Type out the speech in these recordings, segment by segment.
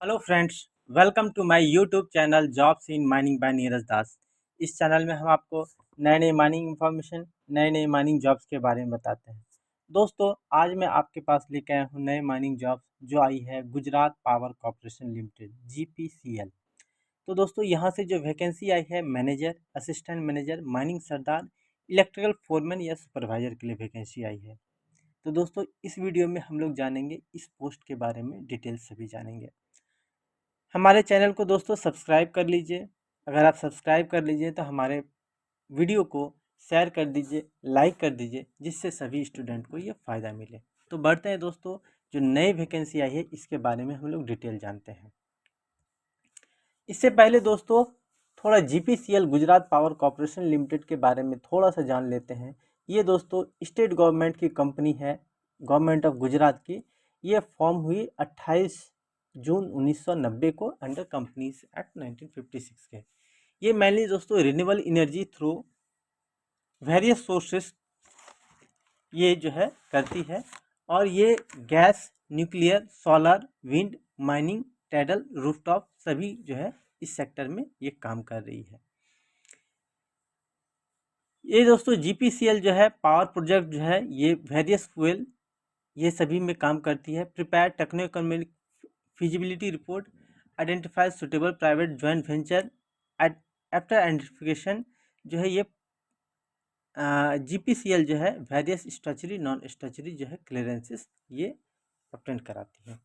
Hello friends, welcome to my YouTube channel jobs in mining by Neeraj Das. इस channel में हम आपको नए नए माइनिंग इंफॉर्मेशन, नए नए माइनिंग जॉब्स के बारे में बताते हैं। दोस्तों, आज मैं आपके पास लेकर आया हूँ नए माइनिंग जॉब्स जो आई है Gujarat power corporation limited GPCL। तो दोस्तों, यहाँ से जो वैकेंसी आई है मैनेजर, असिस्टेंट मैनेजर, माइनिंग सरदार, इलेक्ट्रिकल फोरमैन या सुपरवाइजर के लिए वैकेंसी आई है। तो दोस्तों, इस वीडियो में हम लोग जानेंगे इस पोस्ट के बारे में, डिटेल्स सभी जानेंगे। हमारे चैनल को दोस्तों सब्सक्राइब कर लीजिए। अगर आप सब्सक्राइब कर लीजिए तो हमारे वीडियो को शेयर कर दीजिए, लाइक कर दीजिए, जिससे सभी स्टूडेंट को ये फ़ायदा मिले। तो बढ़ते हैं दोस्तों, जो नई वैकेंसी आई है इसके बारे में हम लोग डिटेल जानते हैं। इससे पहले दोस्तों, थोड़ा GPCL Gujarat power corporation limited के बारे में थोड़ा सा जान लेते हैं। ये दोस्तों स्टेट गवर्नमेंट की कंपनी है, गवर्नमेंट ऑफ गुजरात की। ये फॉर्म हुई 28 जून 1990 को अंडर कंपनीज एक्ट 1956 के। ये मेनली दोस्तों renewable energy through various sources ये जो है करती है, और ये gas, nuclear, solar, wind, mining, tidal, rooftop सभी जो है इस सेक्टर में ये काम कर रही है। ये दोस्तों GPCL जो है पावर प्रोजेक्ट जो है ये वेरियस फ्यूल ये सभी में काम करती है। Prepare techno economic feasibility report, identify suitable private joint venture, after identification जो है ये GPCL जो है वेरियस स्टैचुटरी नॉन स्टैचुटरी जो है क्लियरेंसेस ये ऑब्टेन कराती है।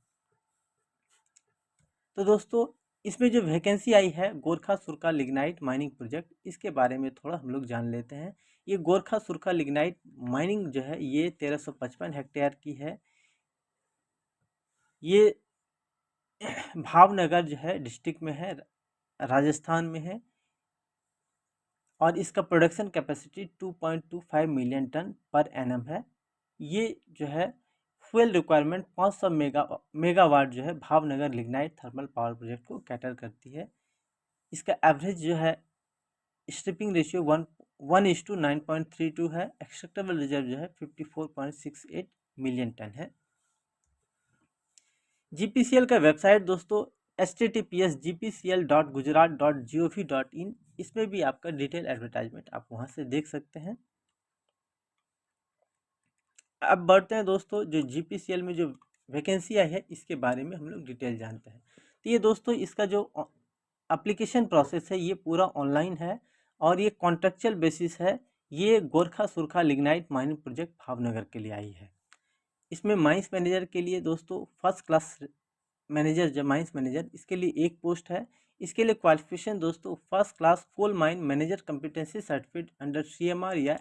तो दोस्तों, इसमें जो वैकेंसी आई है Gorkha Surkha lignite mining project, इसके बारे में थोड़ा हम लोग जान लेते हैं। ये गोरखा सुरखा लिग्नाइट माइनिंग जो है ये 1355 हेक्टेयर की है। ये भावनगर जो है डिस्ट्रिक्ट में है, राजस्थान में है, और इसका production capacity 2.25 million ton per annum है। ये जो है फ्यूल रिक्वायरमेंट 500 मेगावाट जो है Bhavnagar lignite thermal power project को कैटर करती है। इसका एवरेज जो है स्ट्रिपिंग रेशियो 1:9.32 है। एक्सट्रैक्टेबल रिजर्व जो है 54.68 मिलियन टन है। GPCL का वेबसाइट दोस्तों https://gpcl.gujarat.gov.in, इसमें भी आपका डिटेल एडवर्टाइजमेंट आप वहां से देख सकते हैं। अब बढ़ते हैं दोस्तों, जो GPCL में जो वैकेंसी आई है इसके बारे में हम लोग डिटेल जानते हैं। तो ये दोस्तों इसका जो एप्लीकेशन प्रोसेस है ये पूरा ऑनलाइन है, और ये कॉन्ट्रेक्चुअल बेसिस है। ये Gorkha Surkha lignite mining project Bhavnagar के लिए आई है। इसमें माइंस मैनेजर के लिए दोस्तों फर्स्ट क्लास मैनेजर, जो माइंस मैनेजर, इसके लिए एक पोस्ट है। इसके लिए क्वालिफिकेशन दोस्तों first class coal mine manager competency certificate under CMR या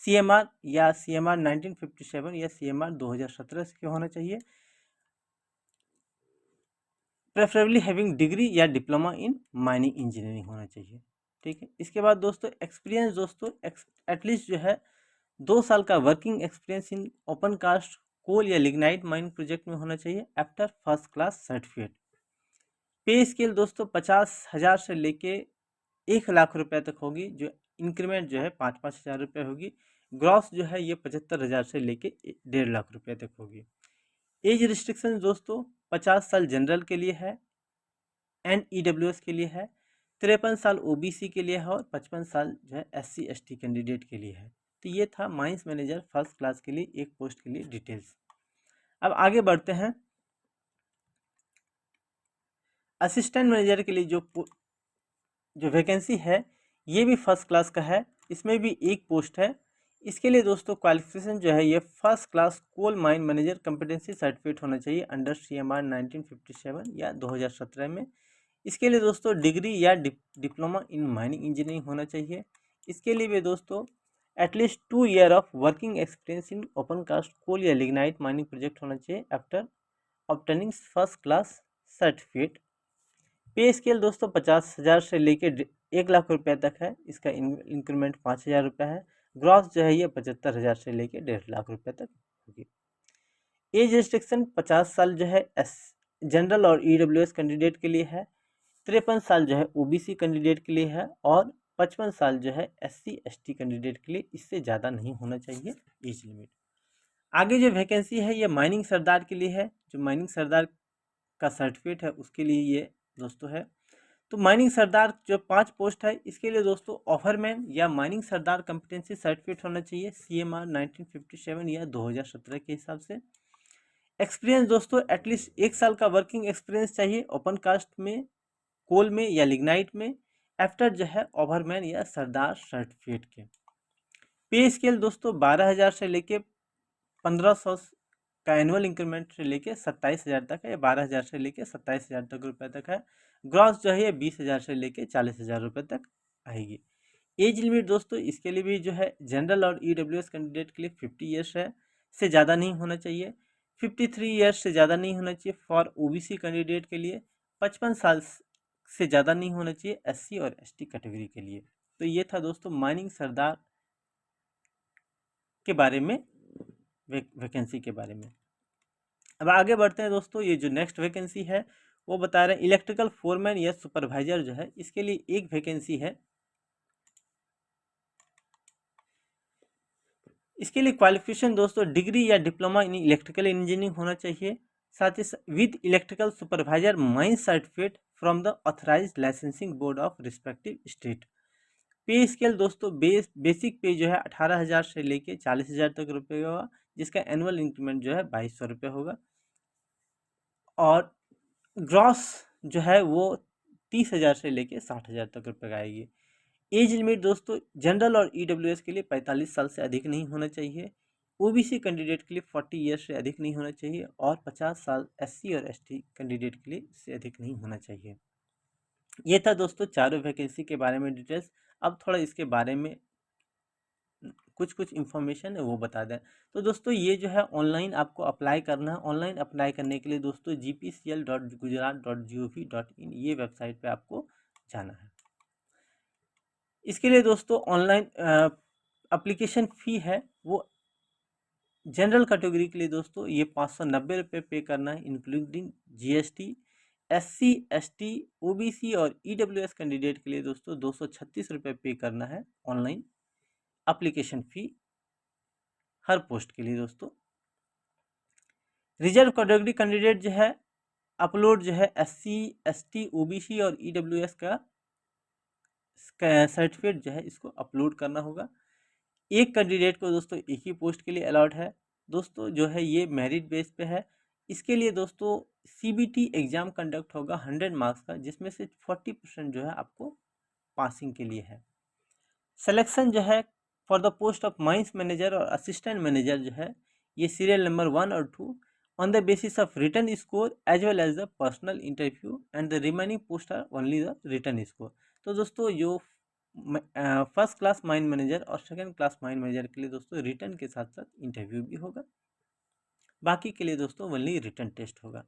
CMR या CMR 1957 या CMR 2017 से होना चाहिए। प्रेफरेबली हैविंग डिग्री या डिप्लोमा इन माइनिंग इंजीनियरिंग होना चाहिए। ठीक है। इसके बाद दोस्तों एक्सपीरियंस दोस्तों एटलीस्ट जो है 2 साल का working experience in open cast coal या लिग्नाइट माइनिंग प्रोजेक्ट में होना चाहिए after first class certificate. Pay scale दोस्तों 50,000 से लेके 1 लाख रुपए तक होगी, जो इंक्रीमेंट जो है 5-5 हज़ार रुपये होगी। ग्रॉस जो है ये 75,000 से लेके 1.5 लाख रुपये तक होगी। एज रिस्ट्रिक्शन दोस्तों 50 साल जनरल के लिए है, NEWS के लिए है, 53 साल OBC के लिए है, और 55 साल जो है SC/ST कैंडिडेट के लिए है। तो ये था माइंस मैनेजर फर्स्ट क्लास के लिए एक पोस्ट के लिए डिटेल्स। अब आगे बढ़ते हैं। असिस्टेंट मैनेजर के लिए जो वैकेंसी है ये भी फर्स्ट क्लास का है, इसमें भी एक पोस्ट है। इसके लिए दोस्तों क्वालिफिकेशन जो है ये first class coal mine manager competency certificate होना चाहिए अंडर CMR 1957 या 2017 में। इसके लिए दोस्तों डिग्री या डिप्लोमा इन माइनिंग इंजीनियरिंग होना चाहिए। इसके लिए भी दोस्तों at least 2 year of working experience in open cast coal या लिग्नाइट माइनिंग प्रोजेक्ट होना चाहिए after obtaining first class certificate. Pay scale दोस्तों 50,000 से लेकर 1 लाख रुपये तक है। इसका इंक्रीमेंट 5,000 रुपये है। ग्रॉस जो है ये 75,000 से लेकर 1.5 लाख रुपये तक होगी। एज रिस्ट्रिक्शन 50 साल जो है जनरल और EWS कैंडिडेट के लिए है, 53 साल जो है OBC कैंडिडेट के लिए है, और 55 साल जो है SC/ST कैंडिडेट के लिए। इससे ज़्यादा नहीं होना चाहिए एज लिमिट। आगे जो वैकेंसी है ये माइनिंग सरदार के लिए है। जो माइनिंग सरदार का सर्टिफिकेट है उसके लिए ये दोस्तों है। तो माइनिंग सरदार जो 5 पोस्ट है इसके लिए दोस्तों ऑफरमैन या माइनिंग सरदार कॉम्पिटेंसी सर्टिफिकेट होना चाहिए CMR 1957 या 2017 के हिसाब से। एक्सपीरियंस दोस्तों एटलीस्ट 1 साल का वर्किंग एक्सपीरियंस चाहिए ओपन कास्ट में, कोल में या लिग्नाइट में, आफ्टर जो है ओवरमैन या सरदार सर्टिफिकेट के। पे स्केल दोस्तों 12,000 से लेके 1,500 का एनुअल इंक्रीमेंट से लेके 27,000 तक है, या 12,000 से लेके 27,000 तक रुपये तक है। ग्रॉस जो है 20,000 से लेके 40,000 रुपये तक आएगी। एज लिमिट दोस्तों इसके लिए भी जो है जनरल और EWS कैंडिडेट के लिए 50 ईयर्स है, से ज़्यादा नहीं होना चाहिए। 53 ईयर्स से ज़्यादा नहीं होना चाहिए फॉर OBC कैंडिडेट के लिए। 55 साल से ज़्यादा नहीं होना चाहिए SC और ST कैटेगरी के लिए। तो ये था दोस्तों माइनिंग सरदार के बारे में, वैकेंसी के बारे में। अब आगे बढ़ते हैं दोस्तों। ये जो नेक्स्ट वैकेंसी है वो बता रहे हैं इलेक्ट्रिकल फोरमैन या सुपरवाइजर जो है इसके लिए एक वैकेंसी है। इसके लिए क्वालिफिकेशन दोस्तों डिग्री या डिप्लोमा इन इलेक्ट्रिकल इंजीनियरिंग होना चाहिए, साथ ही with electrical supervisor mine certificate from the authorised licensing board of respective state. Pay scale दोस्तों बेसिक पे जो है 18,000 से लेके 40,000 तक रुपये होगा, जिसका एनुअल इंक्रीमेंट जो है 2,200 रुपये होगा। और ग्रॉस जो है वो 30,000 से लेके 60,000 तक रुपये का आएगी। एज लिमिट दोस्तों जनरल और EWS के लिए 45 साल से अधिक नहीं होना चाहिए। OBC कैंडिडेट के लिए 40 ईयर्स से अधिक नहीं होना चाहिए, और 50 साल SC और ST कैंडिडेट के लिए से अधिक नहीं होना चाहिए। ये था दोस्तों चारों वैकेंसी के बारे में डिटेल्स। अब थोड़ा इसके बारे में कुछ कुछ इन्फॉर्मेशन है वो बता दें। तो दोस्तों ये जो है ऑनलाइन आपको अप्लाई करना है। ऑनलाइन अप्लाई करने के लिए दोस्तों gpcl.gujarat.gov.in ये वेबसाइट पे आपको जाना है। इसके लिए दोस्तों ऑनलाइन एप्लीकेशन फ़ी है वो जनरल कैटेगरी के लिए दोस्तों ये 590 रुपये पे करना है including GST। SC ST OBC और EWS कैंडिडेट के लिए दोस्तों 236 रुपये पे करना है ऑनलाइन एप्लीकेशन फ़ी हर पोस्ट के लिए दोस्तों। रिजर्व कैटेगरी कैंडिडेट जो है अपलोड जो है SC ST OBC और EWS का सर्टिफिकेट जो है इसको अपलोड करना होगा। एक कैंडिडेट को दोस्तों एक ही पोस्ट के लिए अलॉट है दोस्तों, जो है ये मेरिट बेस पे है। इसके लिए दोस्तों CBT एग्ज़ाम कंडक्ट होगा 100 मार्क्स का, जिसमें से 40% जो है आपको पासिंग के लिए है। सिलेक्शन जो है for the post of mines manager और असिस्टेंट मैनेजर जो है ये सीरियल नंबर 1 और 2 on the basis of written score as well as the personal interview, and the remaining post are only the written score. तो दोस्तों जो first class mine manager और second class mine manager के लिए दोस्तों written के साथ साथ इंटरव्यू भी होगा, बाकी के लिए दोस्तों ओनली रिटन टेस्ट होगा।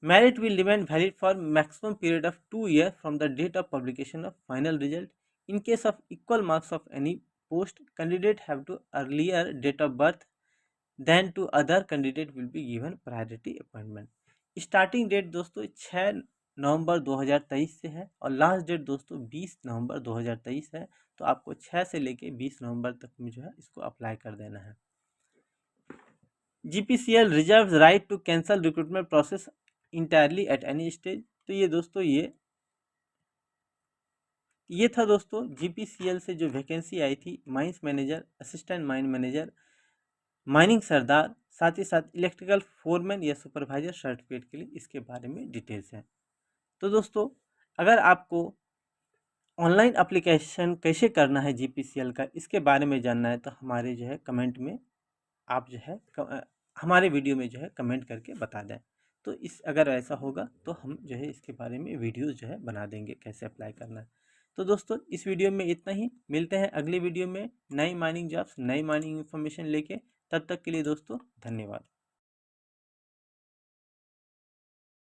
Merit will remain valid for maximum period of 2 years from the date of publication of final result. In case of equal marks of any post, candidate have to earlier date of birth than to other candidate will be given priority appointment। Starting date दोस्तों 6 नवंबर 2023 से है, और last date दोस्तों 20 नवंबर 2023 है। तो आपको 6 से लेके 20 नवंबर तक में जो है इसको अप्लाई कर देना है। GPCL reserves right to cancel recruitment process entirely at any stage. तो ये दोस्तों ये था दोस्तों GPCL से जो वैकेंसी आई थी mines manager, assistant mine manager, mining sardar, साथ ही साथ इलेक्ट्रिकल फोरमैन या सुपरवाइजर सर्टिफिकेट के लिए इसके बारे में डिटेल्स हैं। तो दोस्तों अगर आपको ऑनलाइन एप्लीकेशन कैसे करना है GPCL का इसके बारे में जानना है तो हमारे जो है कमेंट में आप जो है हमारे वीडियो में जो है कमेंट करके बता दें। तो इस अगर ऐसा होगा तो हम जो है इसके बारे में वीडियोस जो है बना देंगे कैसे अप्लाई करना है। तो दोस्तों इस वीडियो में इतना ही, मिलते हैं अगली वीडियो में नई माइनिंग जॉब्स नई माइनिंग इन्फॉर्मेशन लेके। तब तक के लिए दोस्तों धन्यवाद।